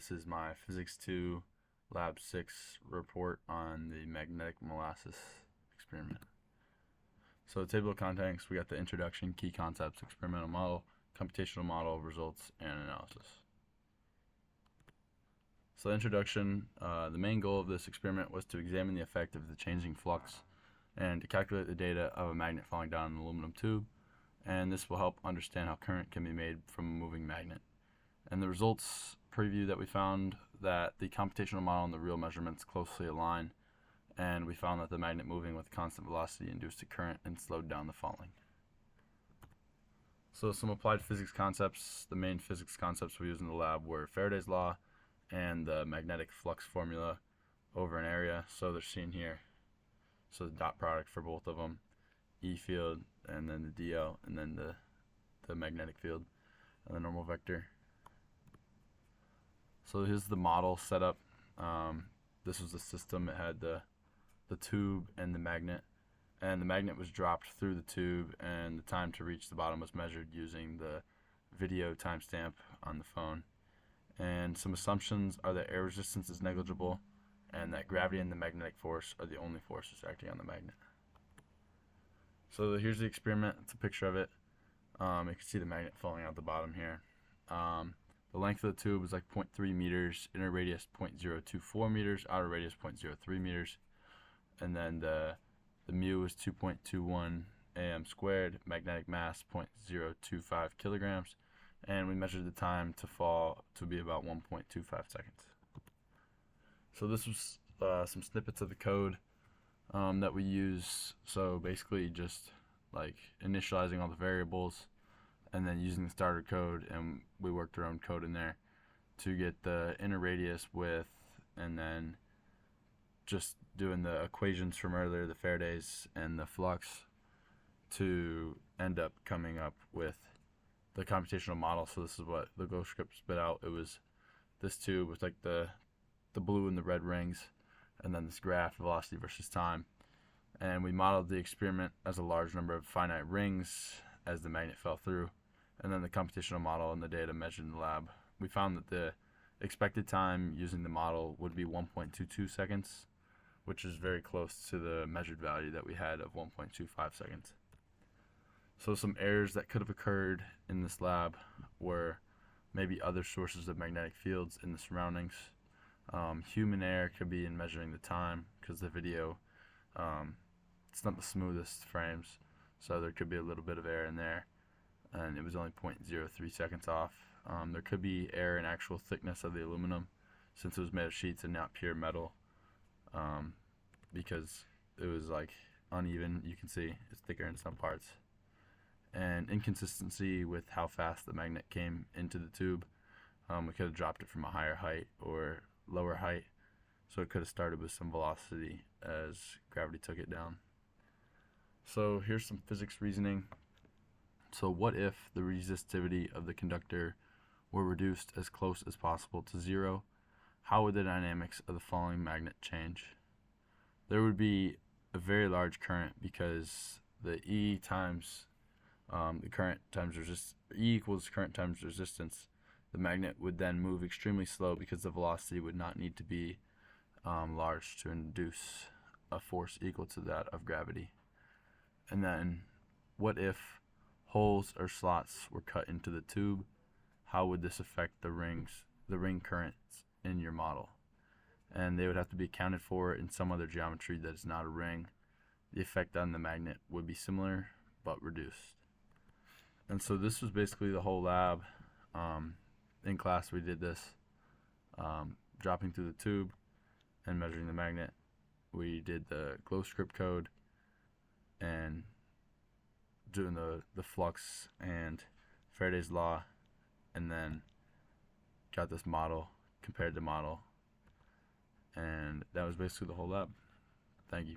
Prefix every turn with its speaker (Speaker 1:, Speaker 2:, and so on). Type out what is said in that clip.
Speaker 1: This is my Physics 2 Lab 6 report on the magnetic molasses experiment. So the table of contents, we got the introduction, key concepts, experimental model, computational model, results, and analysis. So the introduction, the main goal of this experiment was to examine the effect of the changing flux and to calculate the data of a magnet falling down an aluminum tube, and this will help understand how current can be made from a moving magnet. And the results preview that we found that the computational model and the real measurements closely align, and we found that the magnet moving with constant velocity induced a current and slowed down the falling. So some applied physics concepts, the main physics concepts we used in the lab were Faraday's law and the magnetic flux formula over an area. So they're seen here. So the dot product for both of them, E field and then the DL, and then the magnetic field and the normal vector. So here's the model set up. This was the system. It had the tube and the magnet was dropped through the tube, and the time to reach the bottom was measured using the video timestamp on the phone. And some assumptions are that air resistance is negligible and that gravity and the magnetic force are the only forces acting on the magnet. So here's the experiment. It's a picture of it. You can see the magnet falling out the bottom here. The length of the tube was like 0.3 meters, inner radius 0.024 meters, outer radius 0.03 meters, and then the mu was 2.21 am squared, magnetic mass 0.025 kilograms, and we measured the time to fall to be about 1.25 seconds. So this was some snippets of the code that we use. So basically just like initializing all the variables and then using the starter code, and we worked our own code in there to get the inner radius, width, and then just doing the equations from earlier, the Faraday's and the flux, to end up coming up with the computational model. So this is what the Go script spit out. It was this tube with like the blue and the red rings, and then this graph, velocity versus time. And we modeled the experiment as a large number of finite rings as the magnet fell through, and then the computational model and the data measured in the lab. We found that the expected time using the model would be 1.22 seconds, which is very close to the measured value that we had of 1.25 seconds. So some errors that could have occurred in this lab were maybe other sources of magnetic fields in the surroundings. Human error could be in measuring the time, because the video, it's not the smoothest frames, so there could be a little bit of error in there, and it was only 0.03 seconds off. There could be error in actual thickness of the aluminum, since it was made of sheets and not pure metal, because it was like uneven. You can see it's thicker in some parts. And inconsistency with how fast the magnet came into the tube. We could have dropped it from a higher height or lower height, so it could have started with some velocity as gravity took it down. So here's some physics reasoning. So what if the resistivity of the conductor were reduced as close as possible to zero? How would the dynamics of the falling magnet change? There would be a very large current, because the E times the current times E equals current times resistance. The magnet would then move extremely slow because the velocity would not need to be large to induce a force equal to that of gravity. And then what if holes or slots were cut into the tube? How would this affect the ring currents in your model? And they would have to be accounted for in some other geometry that is not a ring. The effect on the magnet would be similar but reduced. And so this was basically the whole lab. In class we did this, dropping through the tube and measuring the magnet. We did the Glow script code and doing the flux and Faraday's law, and then got this model, compared the model, and that was basically the whole lab. Thank you.